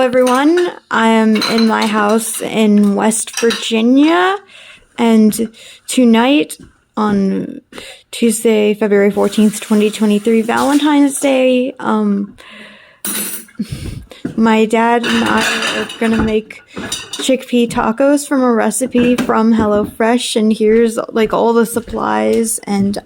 everyone. I am in my house in West Virginia, and tonight on Tuesday, February 14th, 2023, Valentine's Day, my dad and I are gonna make chickpea tacos from a recipe from HelloFresh, and here's like all the supplies and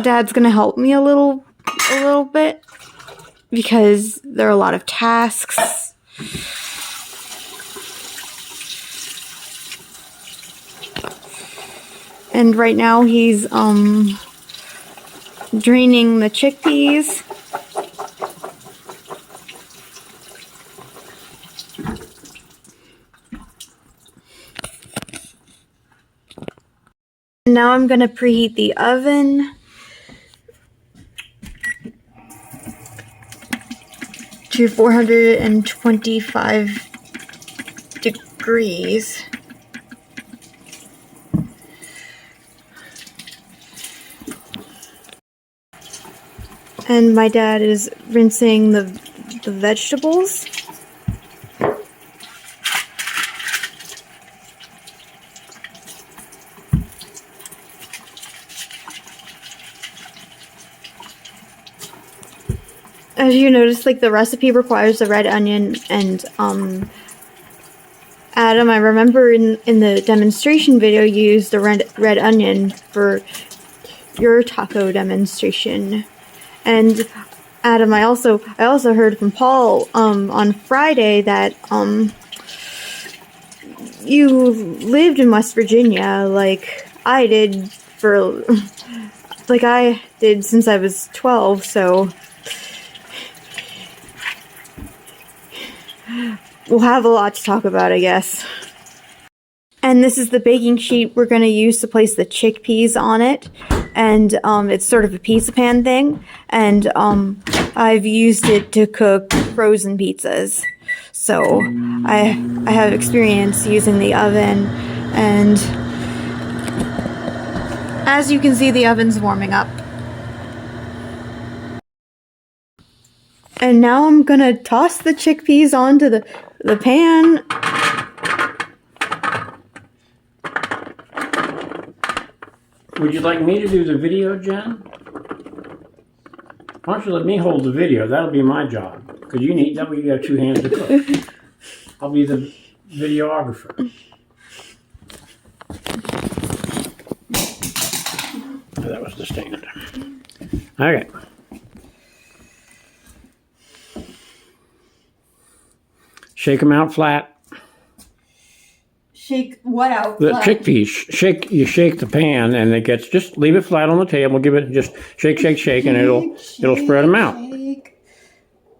Dad's gonna help me a little bit because there are a lot of tasks. And right now he's draining the chickpeas. And now I'm gonna preheat the oven to 425 degrees. And my dad is rinsing the vegetables. As you notice, like, the recipe requires a red onion, and Adam, I remember in the demonstration video you used the red onion for your taco demonstration. And Adam, I also heard from Paul on Friday that you lived in West Virginia like I did since I was 12, so we'll have a lot to talk about, I guess. And this is the baking sheet we're going to use to place the chickpeas on it. And it's sort of a pizza pan thing. And I've used it to cook frozen pizzas. So I have experience using the oven. And as you can see, the oven's warming up. And now I'm going to toss the chickpeas onto the pan. Would you like me to do the video, Jen? Why don't you let me hold the video? That'll be my job. Because that way you have two hands to cook. I'll be the videographer. Oh, that was the stand. Okay. Shake them out flat. Shake what out? The chickpeas, you shake the pan, and it gets, just leave it flat on the table. Give it just shake, and it'll spread them out. Shake.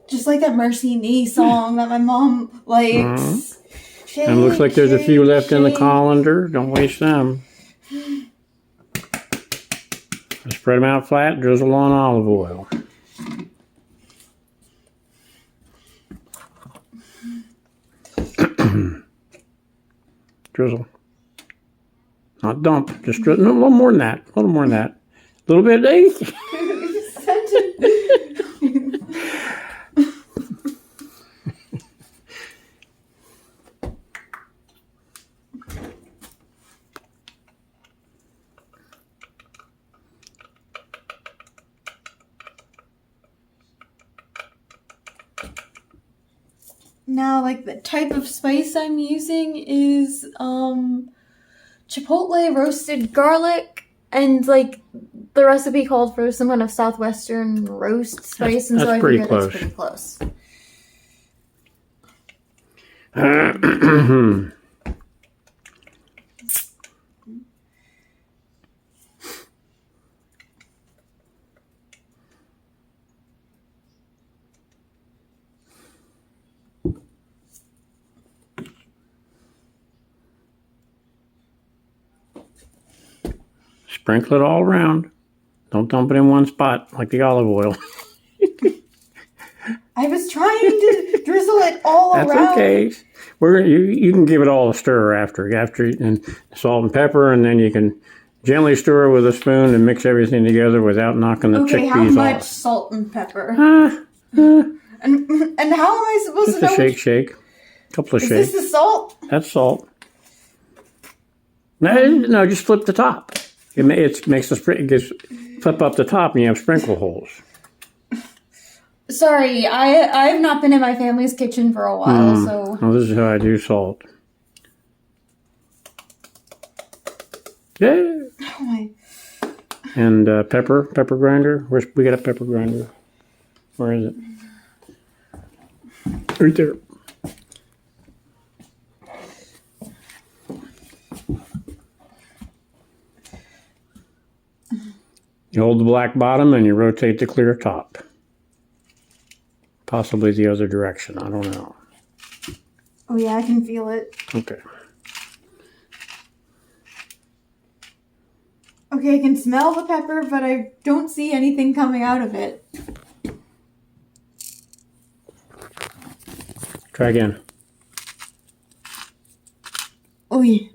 Just like that Mercy Me song that my mom likes. And it looks like there's a few left in the colander. Don't waste them. Spread them out flat. Drizzle on olive oil. Drizzle. Not dump. Just drizzle. No, a little more than that. A little more than that. A little bit. Now, like, the type of spice I'm using is chipotle roasted garlic, and like the recipe called for some kind of southwestern roast spice, and so I figured that's pretty close. Sprinkle it all around. Don't dump it in one spot like the olive oil. I was trying to drizzle it all around. That's okay. You can give it all a stir after and salt and pepper, and then you can gently stir with a spoon and mix everything together without knocking the Okay, chickpeas how much off. salt and pepper? And And how am I supposed just to know? a shake. A couple of Is shakes. this the salt? That's salt. No, just flip the top. It makes flip up the top, and you have sprinkle holes. Sorry, I have not been in my family's kitchen for a while, so. Well, this is how I do salt. Yeah. Oh my. And pepper grinder. We got a pepper grinder. Where is it? Right there. You hold the black bottom and you rotate the clear top. Possibly the other direction. I don't know. Oh yeah, I can feel it. Okay. Okay, I can smell the pepper, but I don't see anything coming out of it. Try again. Oh yeah.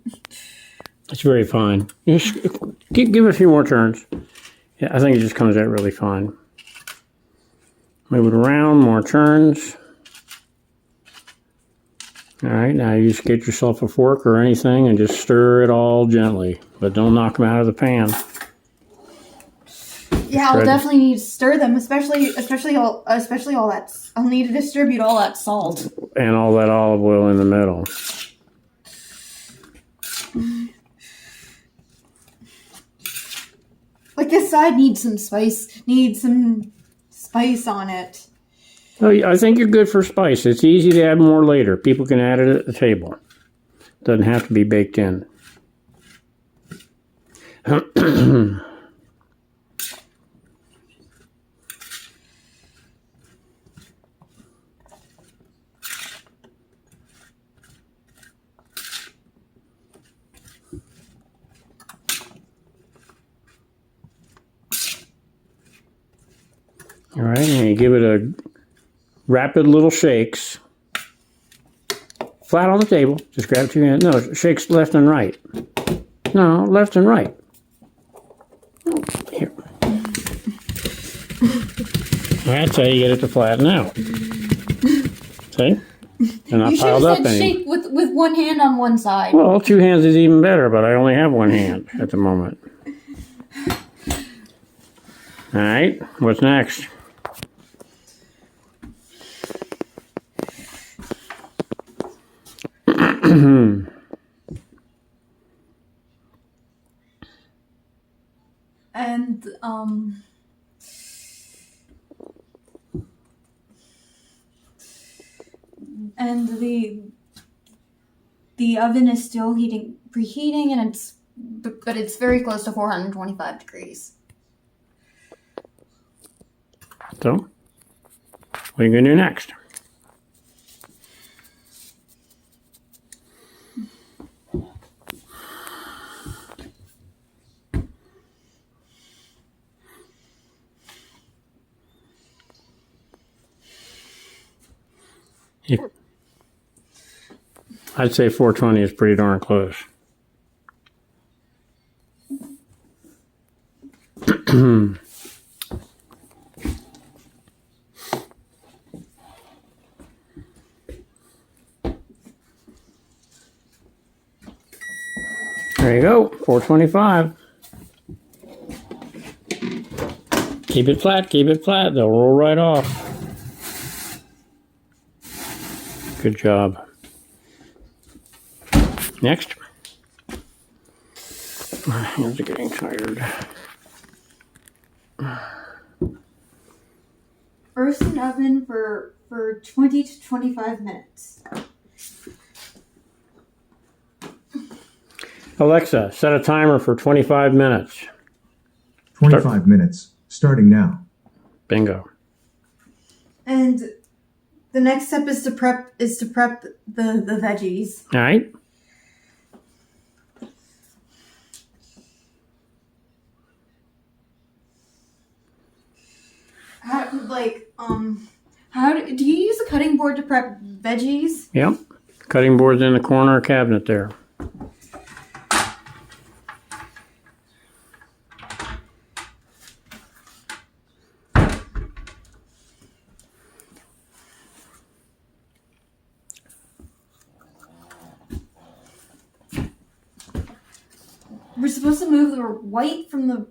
It's very fine. Just give it a few more turns. Yeah, I think it just comes out really fine. Move it around, more turns. All right, now you just get yourself a fork or anything and just stir it all gently, but don't knock them out of the pan. Yeah, I'll definitely need to stir them, especially all that. I'll need to distribute all that salt And all that olive oil in the middle. Like this side needs some spice. Needs some spice on it. Oh, yeah, I think you're good for spice. It's easy to add more later. People can add it at the table. Doesn't have to be baked in. All right, and you give it a rapid little shakes. Flat on the table. Just grab two hands. No, shakes left and right. No, left and right. Here. That's how you get it to flatten out. See? They're not You should piled have up said anymore. shake with one hand on one side. Well, two hands is even better, but I only have one hand at the moment. All right, what's next? And the oven is still preheating, and but it's very close to 425 degrees. So, what are you going to do next? I'd say 420 is pretty darn close. There you go, 425. Keep it flat, they'll roll right off. Good job. Next. My hands are getting tired. Roast in oven for 20 to 25 minutes. Alexa, set a timer for 25 minutes. 25 minutes, starting now. Bingo. And the next step is to prep the veggies. All right. How do you use a cutting board to prep veggies? Yep. Cutting board's in the corner cabinet there. We're supposed to move the white from the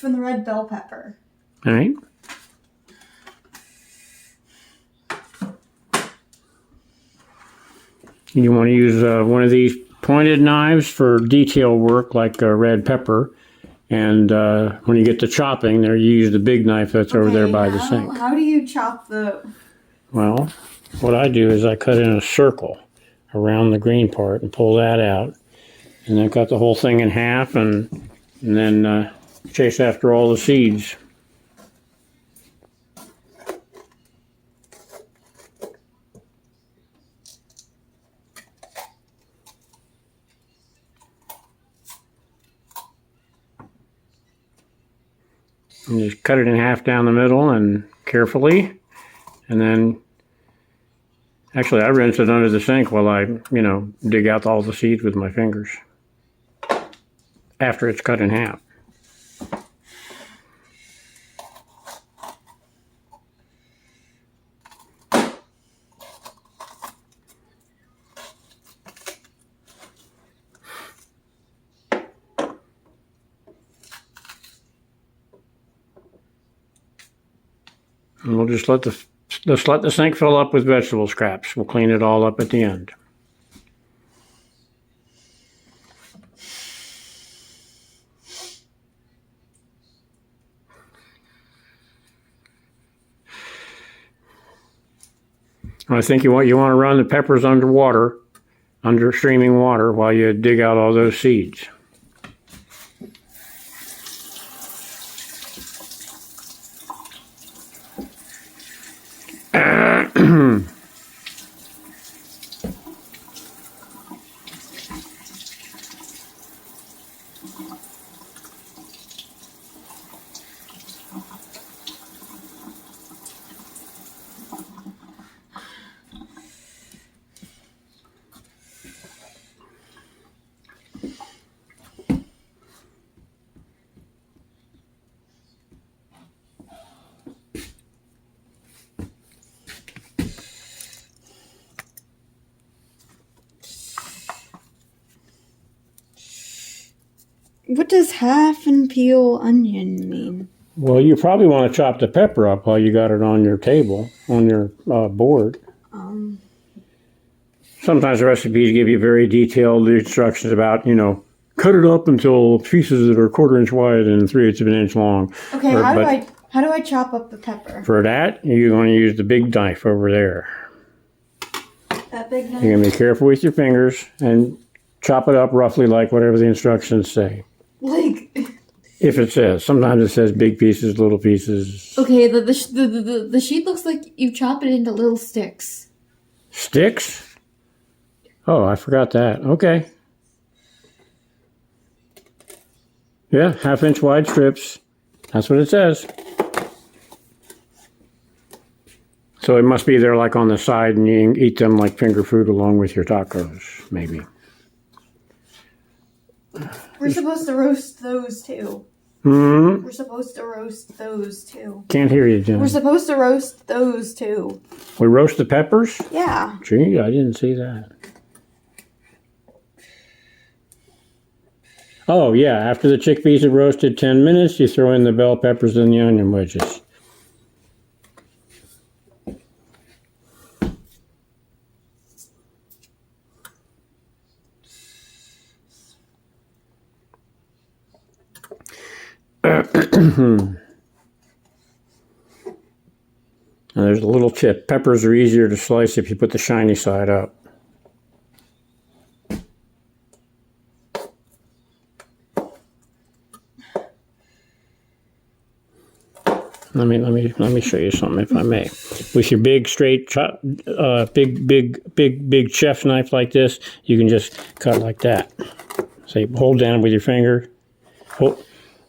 red bell pepper. All right. You want to use one of these pointed knives for detail work like red pepper. And when you get to chopping, there you use the big knife that's over there by the sink. How do you chop the... Well, what I do is I cut in a circle around the green part and pull that out. And then cut the whole thing in half and then chase after all the seeds. And just cut it in half down the middle and carefully. And then, actually I rinse it under the sink while I, dig out all the seeds with my fingers. After it's cut in half. And we'll just let the sink fill up with vegetable scraps. We'll clean it all up at the end. I think you want to run the peppers under streaming water while you dig out all those seeds. What does half and peel onion mean? Well, you probably want to chop the pepper up while you got it on your table, on your board. Sometimes the recipes give you very detailed instructions about, cut it up until pieces that are 1/4 inch wide and 3/8 of an inch long. Okay, how do I chop up the pepper? For that, you're going to use the big knife over there. That big knife? You're going to be careful with your fingers and chop it up roughly like whatever the instructions say. Like... If it says. Sometimes it says big pieces, little pieces. Okay, the sheet looks like you chop it into little sticks. Sticks? Oh, I forgot that. Okay. Yeah, 1/2 inch wide strips. That's what it says. So it must be there like on the side and you can eat them like finger food along with your tacos, maybe. We're supposed to roast those too. Hmm? We're supposed to roast those too. Can't hear you, Jen. We're supposed to roast those too. We roast the peppers? Yeah. Gee, I didn't see that. Oh, yeah. After the chickpeas have roasted 10 minutes, you throw in the bell peppers and the onion wedges. Now there's a little tip. Peppers are easier to slice if you put the shiny side up. Let me show you something, if I may. With your big straight big chef knife like this, you can just cut like that. So you hold down with your finger.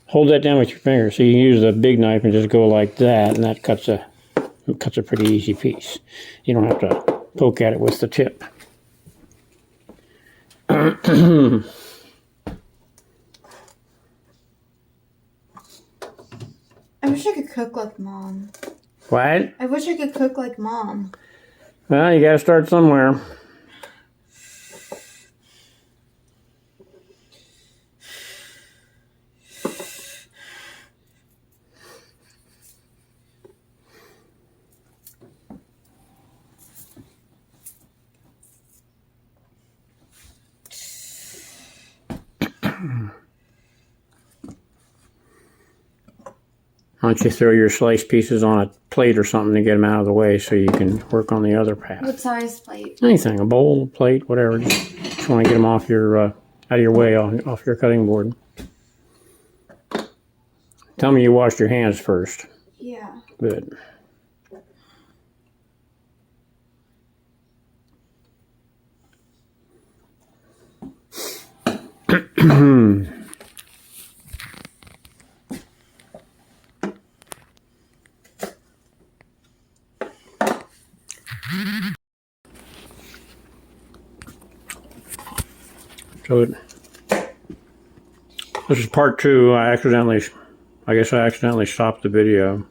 Hold that down with your finger. So you can use the big knife and just go like that, and that cuts a pretty easy piece. You don't have to poke at it with the tip. I wish I could cook like Mom. What? I wish I could cook like Mom. Well, you gotta start somewhere. Why don't you throw your sliced pieces on a plate or something to get them out of the way so you can work on the other half? What size plate? Anything, a bowl, a plate, whatever. Just want to get them off your out of your way, off your cutting board. Tell me you washed your hands first. Yeah. Good. So this is part 2. I guess I accidentally stopped the video,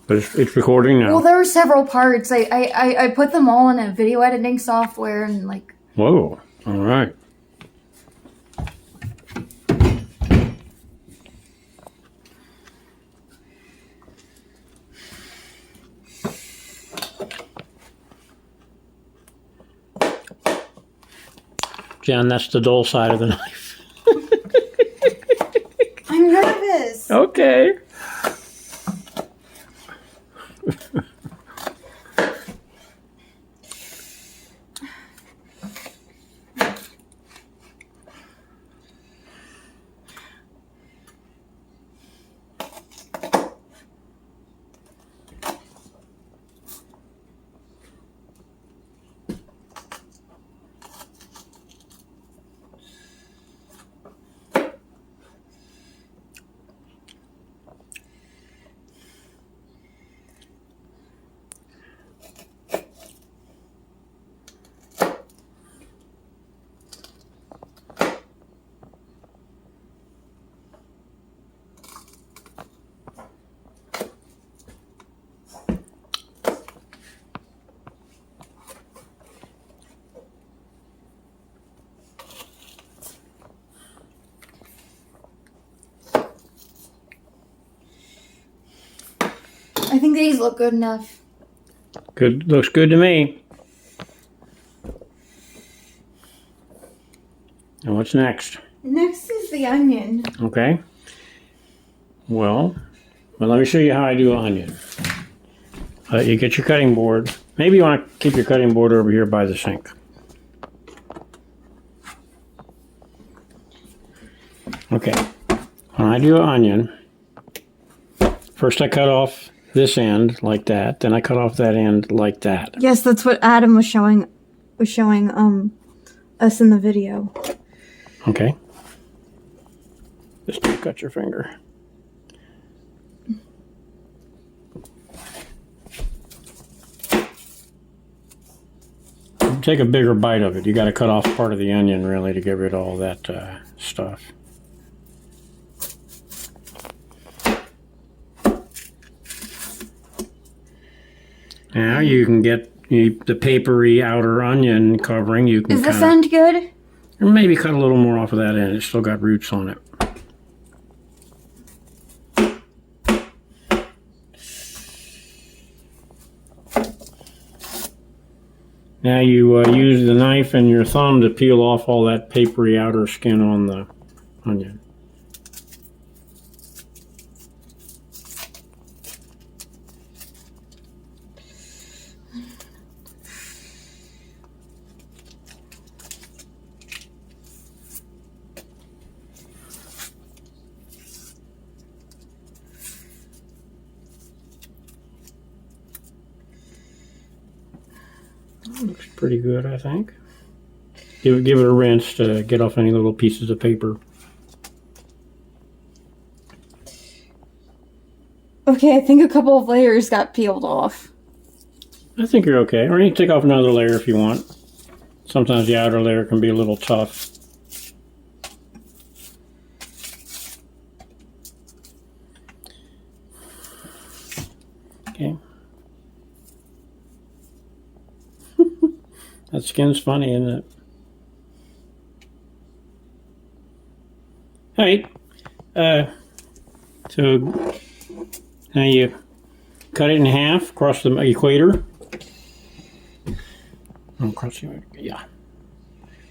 but it's recording now. Well, there were several parts. I put them all in a video editing software and like. Whoa! All right. Jen, that's the dull side of the knife. I'm nervous. Okay. I think these look good enough. Good. Looks good to me. And what's next? Next is the onion. Okay. Well, let me show you how I do onion. You get your cutting board. Maybe you want to keep your cutting board over here by the sink. Okay. When I do an onion, first I cut off this end like that, then I cut off that end like that. Yes, that's what Adam was showing us in the video. Okay. Just don't cut your finger. Take a bigger bite of it. You got to cut off part of the onion really to get rid of all that stuff. Now you can get the papery outer onion covering. You can. Is this end good? Or maybe cut a little more off of that end. It's still got roots on it. Now you use the knife and your thumb to peel off all that papery outer skin on the onion. Looks pretty good, I think. Give it a rinse to get off any little pieces of paper. Okay, I think a couple of layers got peeled off. I think you're okay. Or you can take off another layer if you want. Sometimes the outer layer can be a little tough. Okay. That skin's funny, isn't it? Alright. So now you cut it in half across the equator. Across the equator, yeah.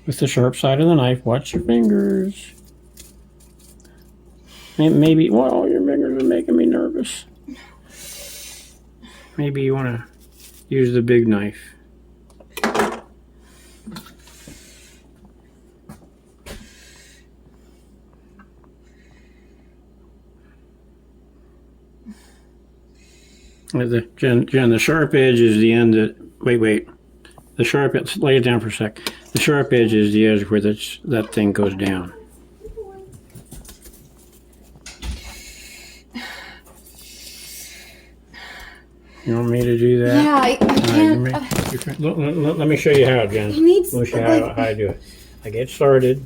With the sharp side of the knife. Watch your fingers. Maybe, well, your fingers are making me nervous. Maybe you want to use the big knife. Jen, the sharp edge is the end that, wait. The sharp, lay it down for a sec. The sharp edge is the edge where that thing goes down. You want me to do that? Yeah, I can't. Let me show you how, Jen. Let me show you how I do it. I get started.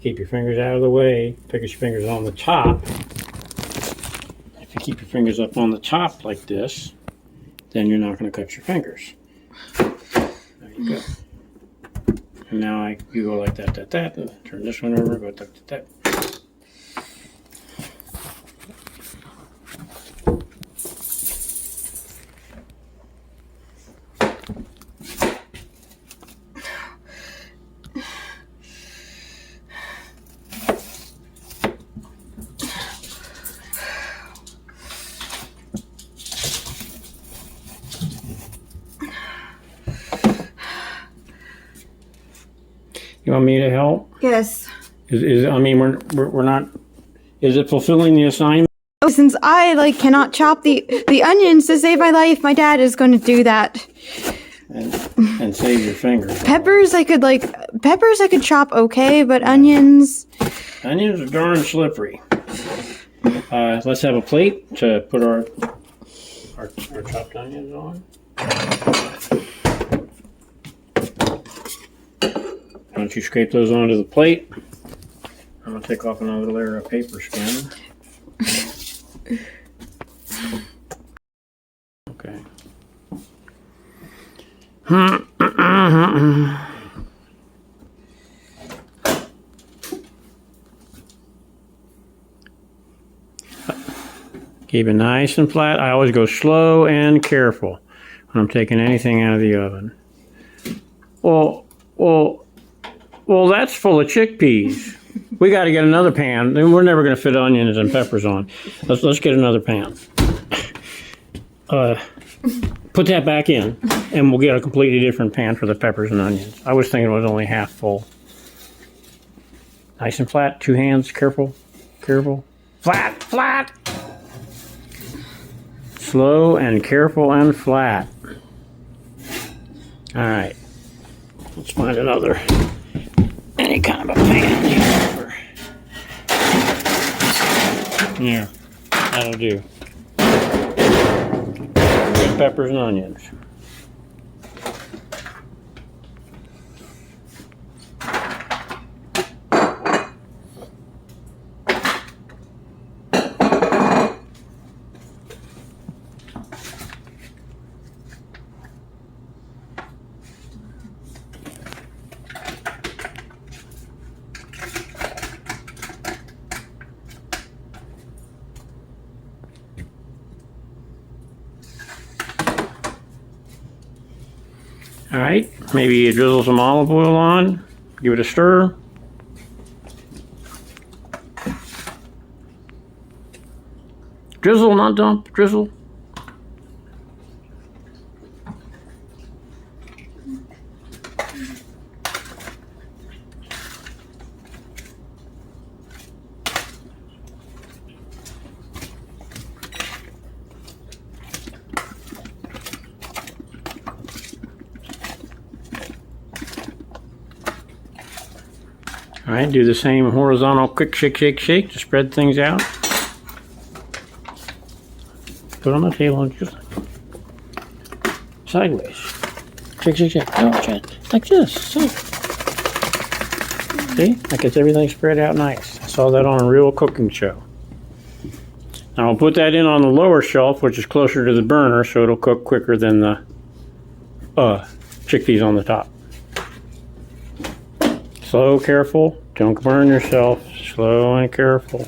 Keep your fingers out of the way. Pick your fingers on the top. If you keep your fingers up on the top like this, then you're not going to cut your fingers. There you go. And now you go like that, and turn this one over, go that. You want me to help? Yes. I mean, we're not. Is it fulfilling the assignment? Oh, since I cannot chop the onions to save my life, my dad is going to do that. And save your fingers. Peppers I could chop okay, but onions. Onions are darn slippery. Let's have a plate to put our chopped onions on. Once you scrape those onto the plate, I'm going to take off another layer of paper skin. Okay. Keep it nice and flat. I always go slow and careful when I'm taking anything out of the oven. Well, that's full of chickpeas. We got to get another pan. We're never going to fit onions and peppers on. Let's get another pan. Put that back in, and we'll get a completely different pan for the peppers and onions. I was thinking it was only half full. Nice and flat. 2 hands. Careful. Flat. Slow and careful and flat. All right. Let's find any kind of a pan here. Yeah, that'll do. Peppers and onions. All right, maybe you drizzle some olive oil on, give it a stir. Drizzle, not dump, drizzle. All right, do the same horizontal quick shake to spread things out. Put it on the table and just sideways. Shake. Oh, like this. See? That gets everything spread out nice. I saw that on a real cooking show. Now I'll put that in on the lower shelf, which is closer to the burner, so it'll cook quicker than the chickpeas on the top. Slow, careful. Don't burn yourself. Slow and careful.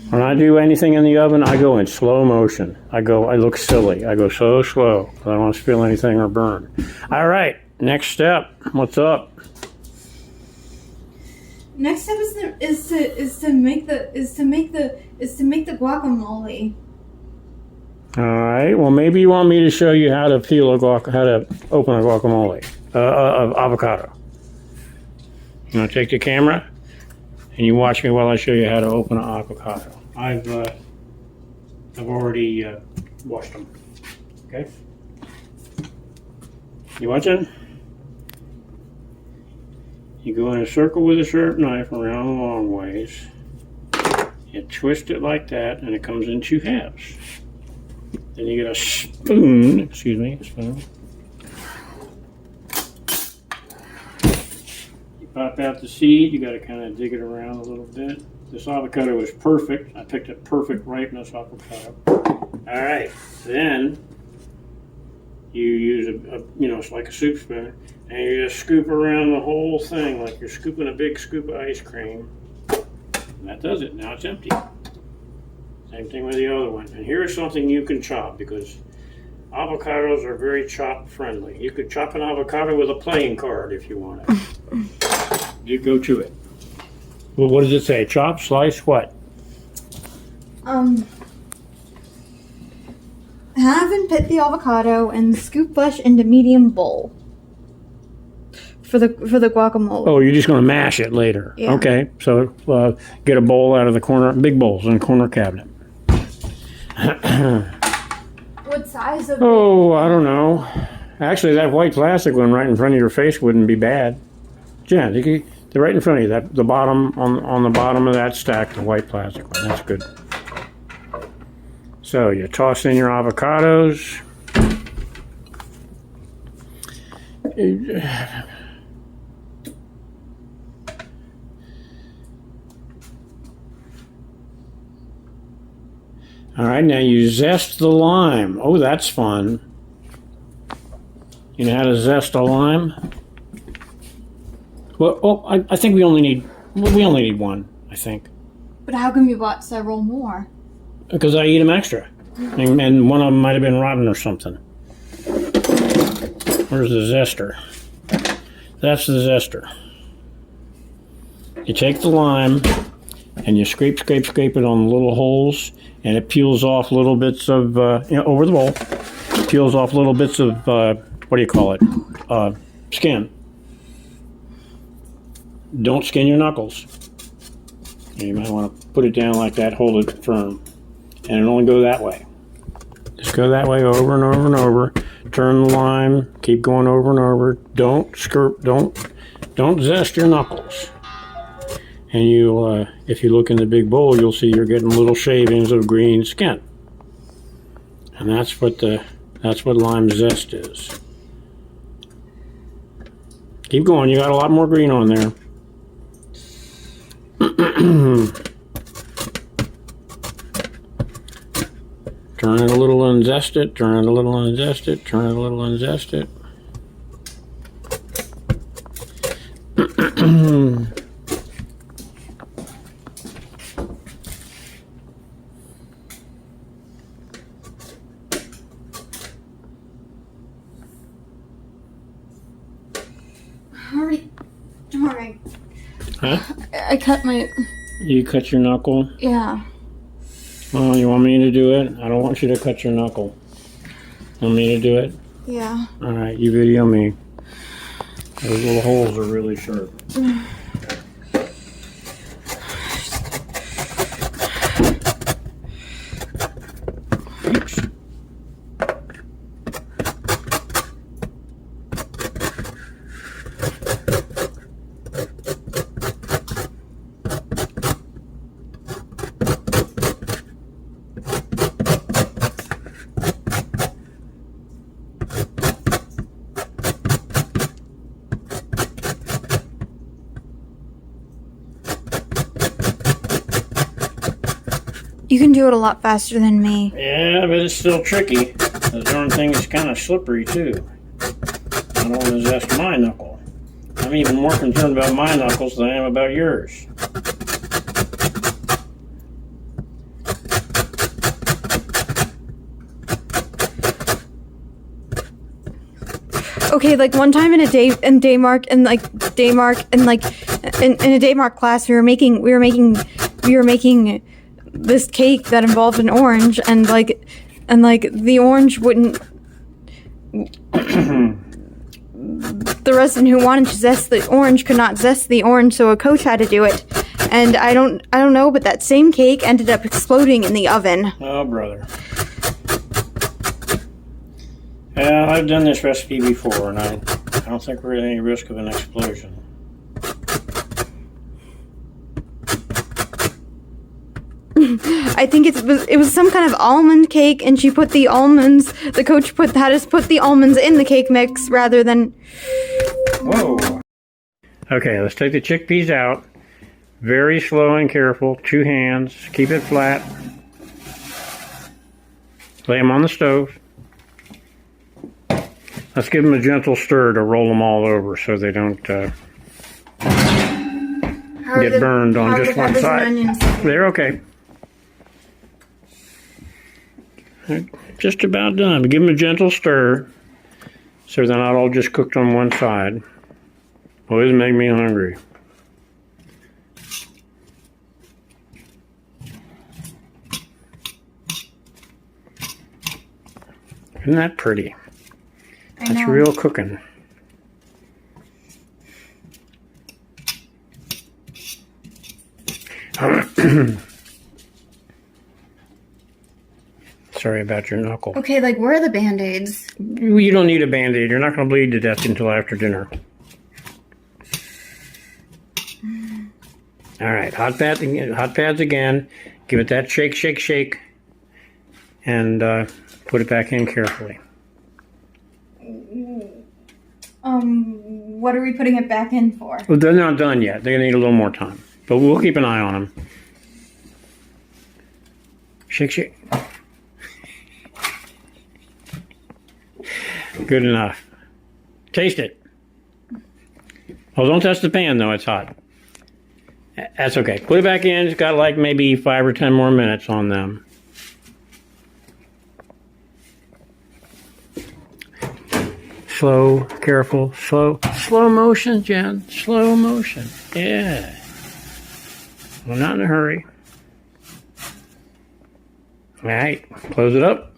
When I do anything in the oven, I go in slow motion. I look silly. I go so slow. I don't want to spill anything or burn. All right, next step. What's up? Next step is to make the guacamole. All right. Well, maybe you want me to show you how to how to open a guacamole, of avocado. You want to take the camera and you watch me while I show you how to open an avocado. I've already washed them. Okay. You watching? You go in a circle with a sharp knife around a long ways. You twist it like that, and it comes in 2 halves. Then you get a spoon, a spoon. You pop out the seed, you gotta kind of dig it around a little bit. This avocado is perfect. I picked a perfect ripeness avocado. All right, then you use it's like a soup spoon, and you just scoop around the whole thing like you're scooping a big scoop of ice cream. And that does it. Now it's empty. Same thing with the other one. And here's something you can chop, because avocados are very chop friendly. You could chop an avocado with a playing card if you want it. You go to it. Well, what does it say? Chop, slice, what? Halve and pit the avocado and scoop flesh into medium bowl for the guacamole. Oh, you're just going to mash it later. Yeah. Okay, so get a bowl out of the corner, big bowls in the corner cabinet. What size of? Oh, I don't know. Actually, that white plastic one right in front of your face wouldn't be bad. Jen, they're right in front of you. The bottom on the bottom of that stack, the white plastic one. That's good. So you toss in your avocados. All right, now you zest the lime. Oh, that's fun. You know how to zest a lime? Well, I think we only need one, I think. But how come you bought several more? Because I eat them extra. And one of them might have been rotten or something. Where's the zester? That's the zester. You take the lime and you scrape it on the little holes, and it peels off little bits of, over the bowl, peels off little bits of, what do you call it? Skin. Don't skin your knuckles. You might want to put it down like that, hold it firm. And it'll only go that way. Just go that way over and over and over. Turn the lime, keep going over and over. Don't zest your knuckles. And you'll, if you look in the big bowl, you'll see you're getting little shavings of green skin. And that's what lime zest is. Keep going, you got a lot more green on there. Turn it a little and zest it, turn it a little and zest it, turn it a little and zest it. Alright. Huh? I cut my... You cut your knuckle? Yeah. Oh, you want me to do it? I don't want you to cut your knuckle. Want me to do it? Yeah. Alright, you video me. Those little holes are really sharp. Oops. You can do it a lot faster than me. Yeah, but it's still tricky. The darn thing is kind of slippery too. I don't want to zest my knuckle. I'm even more concerned about my knuckles than I am about yours. Okay, like one time in a Daymark class, we were making this cake that involved an orange, and the orange wouldn't. The resident who wanted to zest the orange could not zest the orange, so a coach had to do it. And I don't know, but that same cake ended up exploding in the oven. Oh, brother. Yeah, I've done this recipe before, and I don't think we're at any risk of an explosion. I think it was some kind of almond cake, and she put the almonds. The coach had us put the almonds in the cake mix rather than. Whoa. Okay, let's take the chickpeas out. Very slow and careful. 2 hands. Keep it flat. Lay them on the stove. Let's give them a gentle stir to roll them all over so they don't get burned on just one side. They're okay. Just about done. But give them a gentle stir so they're not all just cooked on one side. Boy, this make me hungry. Isn't that pretty? That's real cooking. Sorry about your knuckle. Okay, like where are the Band-Aids? You don't need a Band-Aid. You're not going to bleed to death until after dinner. All right, hot pads again. Give it that shake, shake, shake, and put it back in carefully. What are we putting it back in for? Well, they're not done yet. They're going to need a little more time. But we'll keep an eye on them. Shake, shake. Good enough. Taste it. Oh, don't touch the pan, though. It's hot. That's okay. Put it back in. It's got like maybe 5 or 10 more minutes on them. Slow, careful, slow motion, Jen. Slow motion. Yeah. We're not in a hurry. All right, close it up.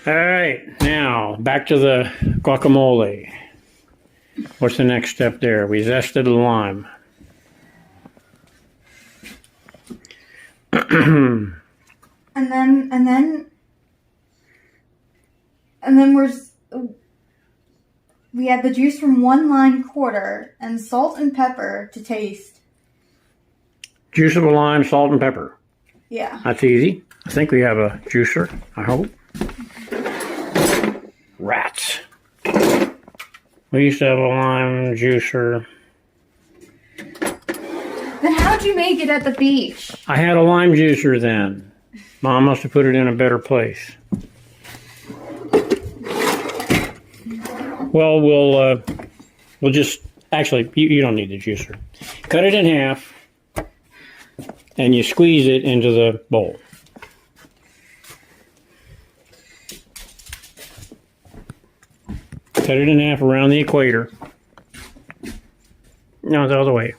All right, now back to the guacamole. What's the next step there? We zested the lime. And then we add the juice from 1 lime quarter and salt and pepper to taste. Juice of a lime, salt, and pepper. Yeah. That's easy. I think we have a juicer, I hope. Rats. We used to have a lime juicer. Then how'd you make it at the beach? I had a lime juicer then. Mom must have put it in a better place. Well, we'll just, actually, you don't need the juicer. Cut it in half, and you squeeze it into the bowl. Cut it in half around the equator. No, the other way.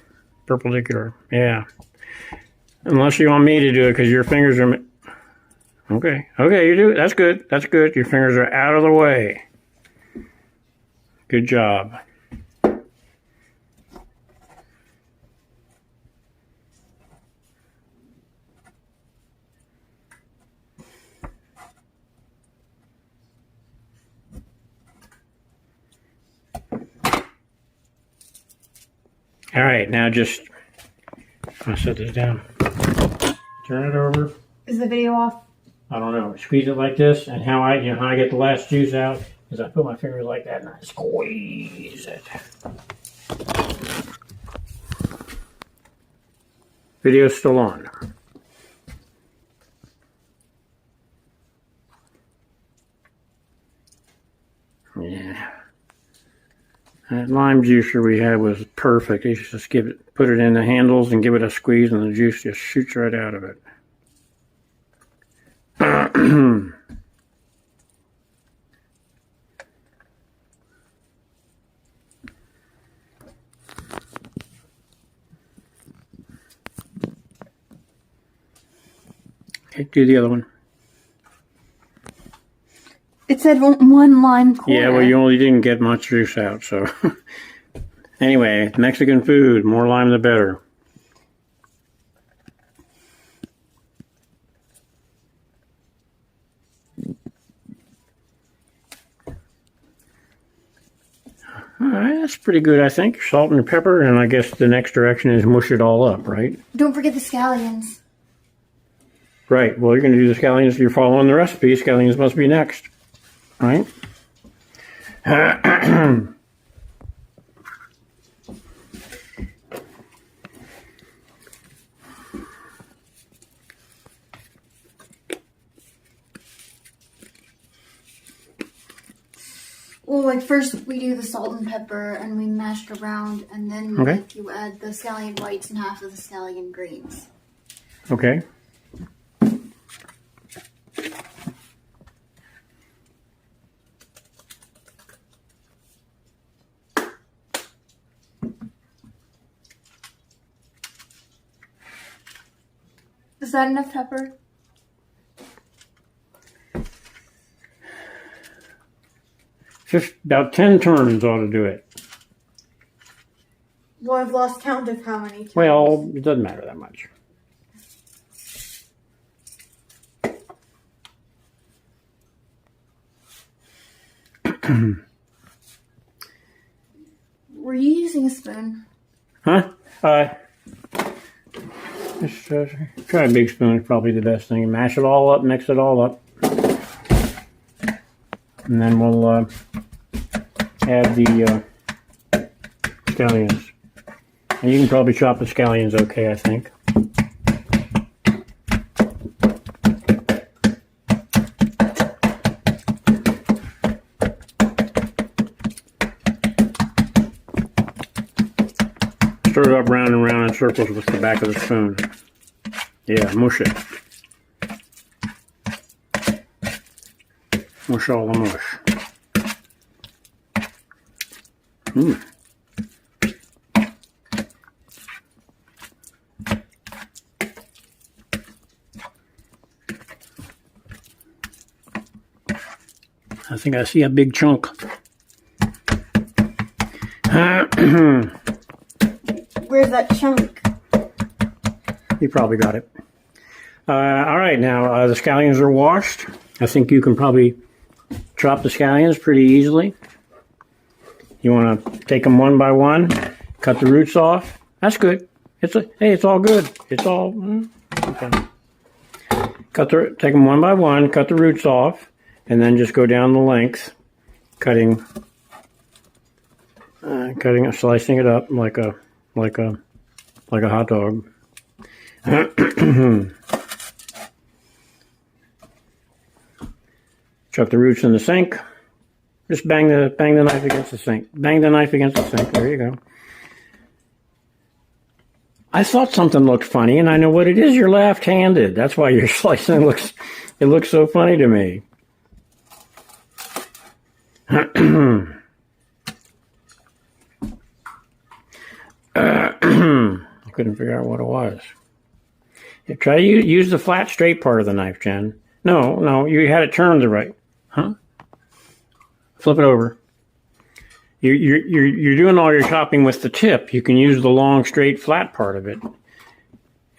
Perpendicular. Yeah. Unless you want me to do it because your fingers are... Okay. Okay, you do it. That's good. That's good. Your fingers are out of the way. Good job. All right, now just, I'll set this down. Turn it over. Is the video off? I don't know. Squeeze it like this, and how I get the last juice out is I put my fingers like that and I squeeze it. Video's still on. That lime juicer we had was perfect. You just put it in the handles and give it a squeeze, and the juice just shoots right out of it. Okay, do the other one. It said one lime quarter. Yeah, well, you only didn't get much juice out, so. Anyway, Mexican food, more lime the better. All right, that's pretty good, I think. Salt and pepper, and I guess the next direction is mush it all up, right? Don't forget the scallions. Right, well, you're going to do the scallions. You're following the recipe. Scallions must be next, right? Well, like first we do the salt and pepper and we mash it around, and then Okay. like, you add the scallion whites and half of the scallion greens. Okay. Is that enough pepper? Just about 10 turns ought to do it. Well, I've lost count of how many times. Well, it doesn't matter that much. Were you using a spoon? Huh? Just try a big spoon. It's probably the best thing. Mash it all up, mix it all up. And then we'll add the scallions. And you can probably chop the scallions okay, I think. Stir it up round and round in circles with the back of the spoon. Yeah, mush it. Mush all the mush. I think I see a big chunk. Where's that chunk? You probably got it. All right, now the scallions are washed. I think you can probably chop the scallions pretty easily. You want to take them one by one, cut the roots off. That's good. It's all good. It's all okay. Take them one by one, cut the roots off, and then just go down the length, slicing it up like a hot dog. Chuck the roots in the sink. Just bang the knife against the sink. Bang the knife against the sink. There you go. I thought something looked funny, and I know what it is. You're left-handed. That's why your slicing looks so funny to me. I couldn't figure out what it was. Try to use the flat, straight part of the knife, Jen. No, you had it turned the right. Huh? Flip it over. You're doing all your chopping with the tip. You can use the long, straight, flat part of it.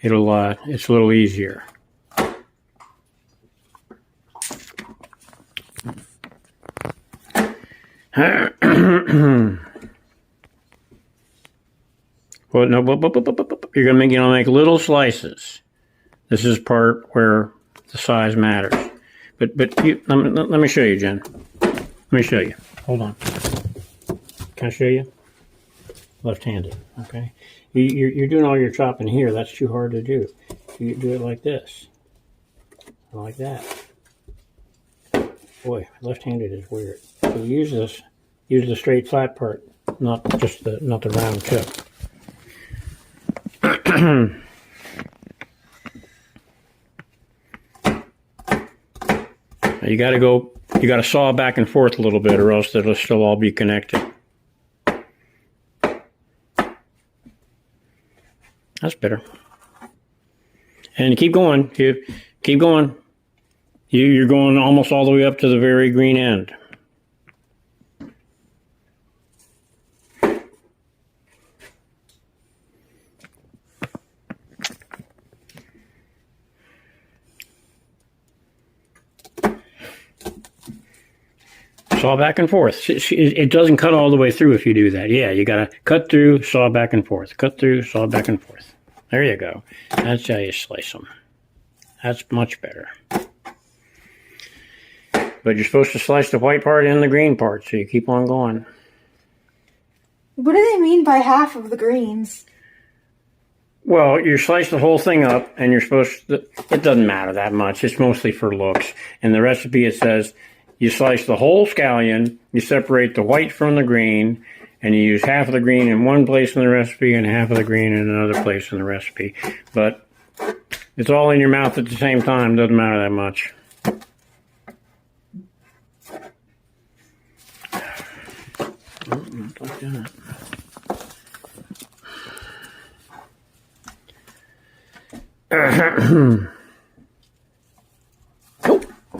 It's a little easier. Well, no, you're gonna make little slices. This is part where the size matters. But let me show you, Jen. Let me show you. Hold on. Can I show you? Left-handed. Okay. You're doing all your chopping here. That's too hard to do. You do it like this, like that. Boy, left-handed is weird. So use the straight, flat part. not the round tip. You got to saw back and forth a little bit, or else it'll still all be connected. That's better. And keep going. Keep going. You're going almost all the way up to the very green end. Saw back and forth. It doesn't cut all the way through if you do that. Yeah, you got to cut through, saw back and forth. Cut through, saw back and forth. There you go. That's how you slice them. That's much better. But you're supposed to slice the white part and the green part, so you keep on going. What do they mean by half of the greens? Well, you slice the whole thing up, and you're supposed to... It doesn't matter that much. It's mostly for looks. In the recipe, it says... You slice the whole scallion, you separate the white from the green, and you use half of the green in one place in the recipe and half of the green in another place in the recipe. But it's all in your mouth at the same time, doesn't matter that much. Oh, not like that.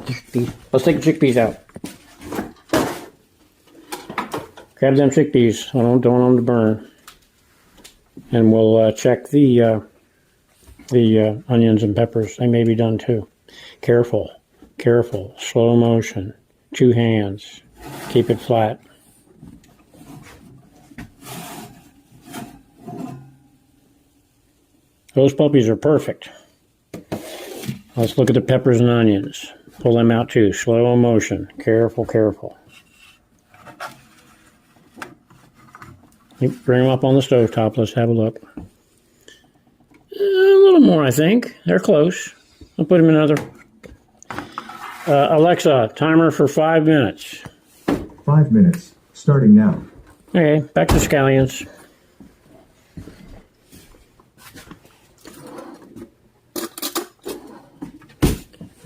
Chickpeas. Let's take the chickpeas out. Grab them chickpeas. I don't want them to burn. And we'll check the onions and peppers. They may be done too. Careful. Careful. Slow motion. 2 hands. Keep it flat. Those puppies are perfect. Let's look at the peppers and onions. Pull them out too. Slow motion. Careful, careful. Bring them up on the stovetop. Let's have a look. A little more, I think. They're close. I'll put them in another. Alexa, timer for 5 minutes. 5 minutes. Starting now. Okay, back to scallions.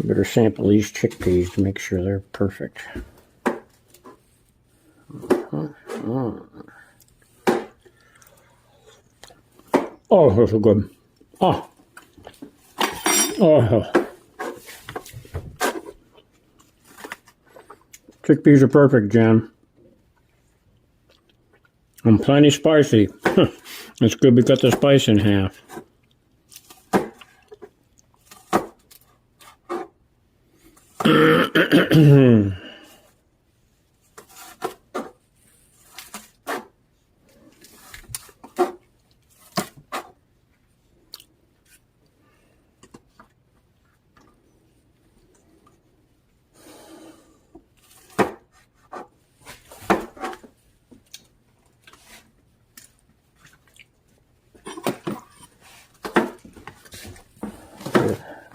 Better sample these chickpeas to make sure they're perfect. Oh, those are good. Oh. Chickpeas are perfect, Jen. And plenty spicy. It's good we cut the spice in half.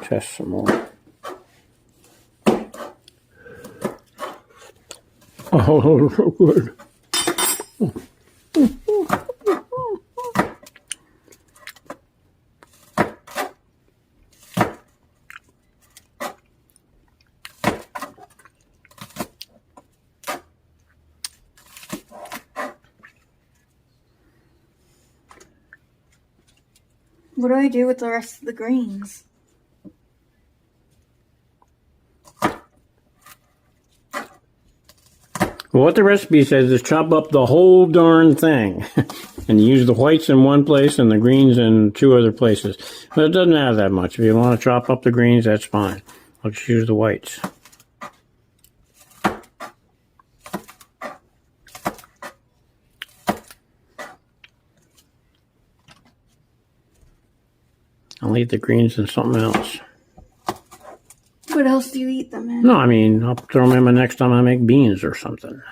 Test some more. Oh, so good. What do I do with the rest of the greens? Well, what the recipe says is chop up the whole darn thing and use the whites in one place and the greens in 2 other places. But it doesn't matter that much. If you want to chop up the greens, that's fine. I'll just use the whites. I'll leave the greens in something else. What else do you eat them in? No, I mean, I'll throw them in the next time I make beans or something.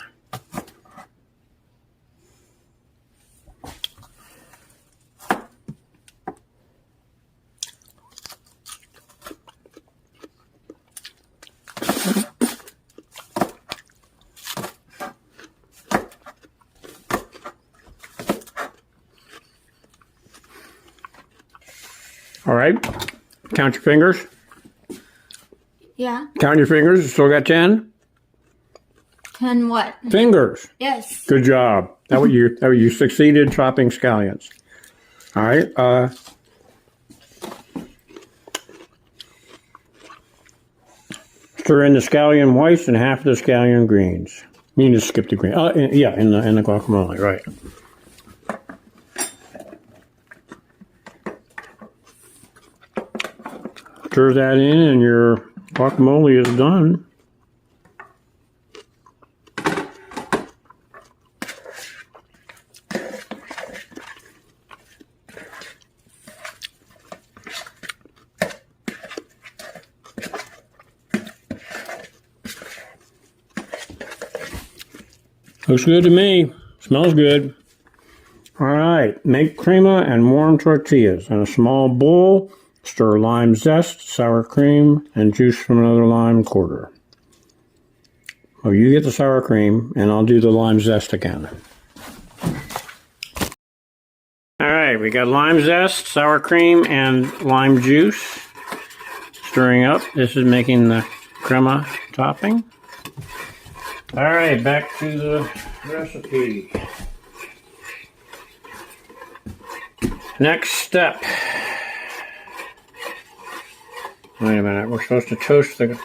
All right. Count your fingers. Yeah. Count your fingers. You still got 10? 10 what? Fingers. Yes. Good job. You succeeded chopping scallions. All right. Stir in the scallion whites and half of the scallion greens. You can just skip the green. Yeah, in the guacamole, right. Stir that in, and your guacamole is done. Looks good to me. Smells good. All right. Make crema and warm tortillas. In a small bowl, stir lime zest, sour cream, and juice from another lime quarter. Oh, you get the sour cream, and I'll do the lime zest again. All right. We got lime zest, sour cream, and lime juice. Stirring up. This is making the crema topping. All right, back to the recipe. Next step. Wait a minute, we're supposed to toast the...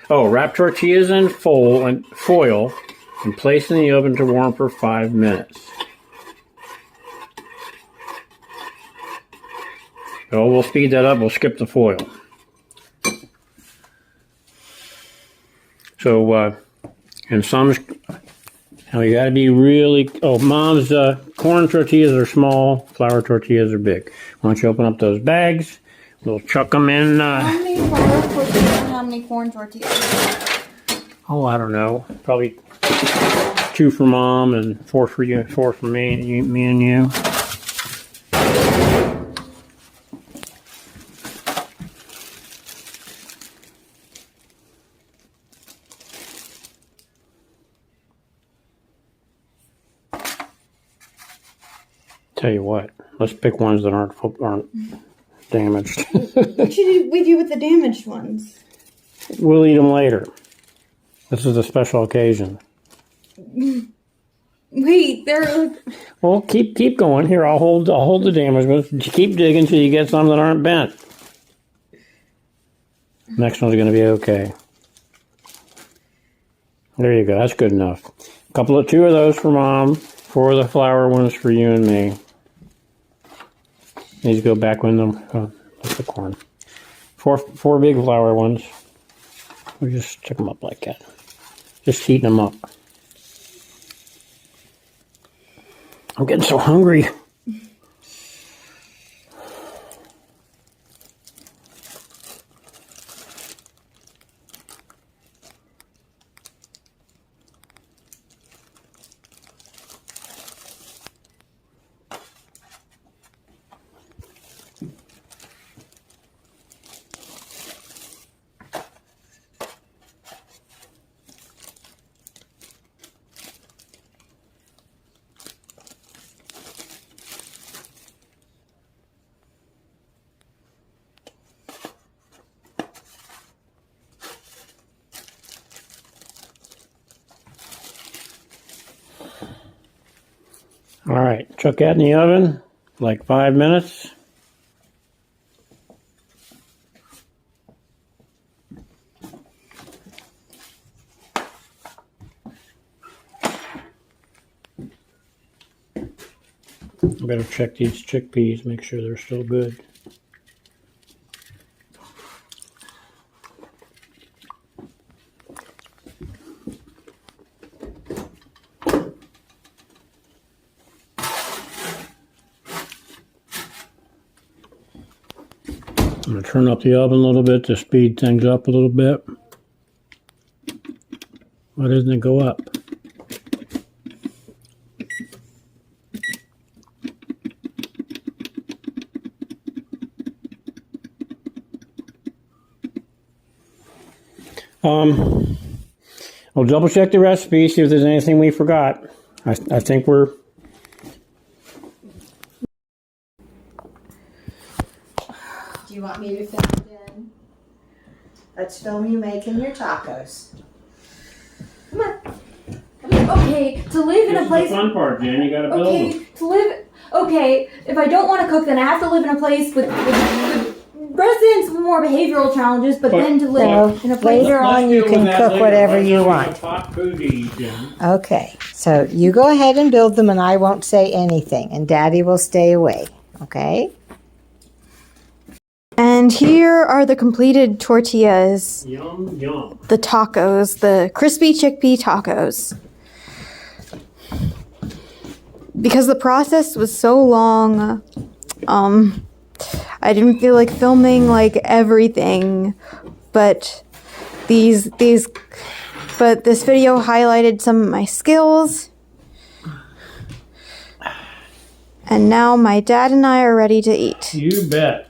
wrap tortillas in foil and place in the oven to warm for 5 minutes. So we'll speed that up, we'll skip the foil. So, and some, now you gotta be really, Mom's corn tortillas are small, flour tortillas are big. Why don't you open up those bags, we'll chuck them in. How many flour tortillas and how many corn tortillas? Oh, I don't know, probably 2 for Mom and 4 for you, 4 for me and you. Tell you what, let's pick ones that aren't damaged. What should we do with the damaged ones? We'll eat them later. This is a special occasion. Wait, they're... Well, keep going. Here, I'll hold the damaged ones. Keep digging till you get some that aren't bent. Next one's going to be okay. There you go. That's good enough. 2 of those for Mom. 4 of the flour ones for you and me. These go back with them. That's the corn. 4 big flour ones. We just stick them up like that. Just heating them up. I'm getting so hungry. All right, chuck that in the oven, like 5 minutes. I better check these chickpeas, make sure they're still good. I'm going to turn up the oven a little bit to speed things up a little bit. Why doesn't it go up? I'll double check the recipe, see if there's anything we forgot. I think we're... Do you want me to film it in? Let's film you making your tacos. Come on. Okay, to live in This a is place. the fun part, Jen. You gotta build them. Okay, to live. Okay, if I don't want to cook, then I have to live in a place with residents with more behavioral challenges. But then to live in a place. Later on, you Let's deal can with that cook later. whatever Right you now we want. have hot food to eat, Jen. Okay, so you go ahead and build them, and I won't say anything, and Daddy will stay away. Okay? And here are the completed tortillas, Yum, yum. the tacos, the crispy chickpea tacos. Because the process was so long, I didn't feel like filming like everything, but this video highlighted some of my skills. And now my dad and I are ready to eat. You bet.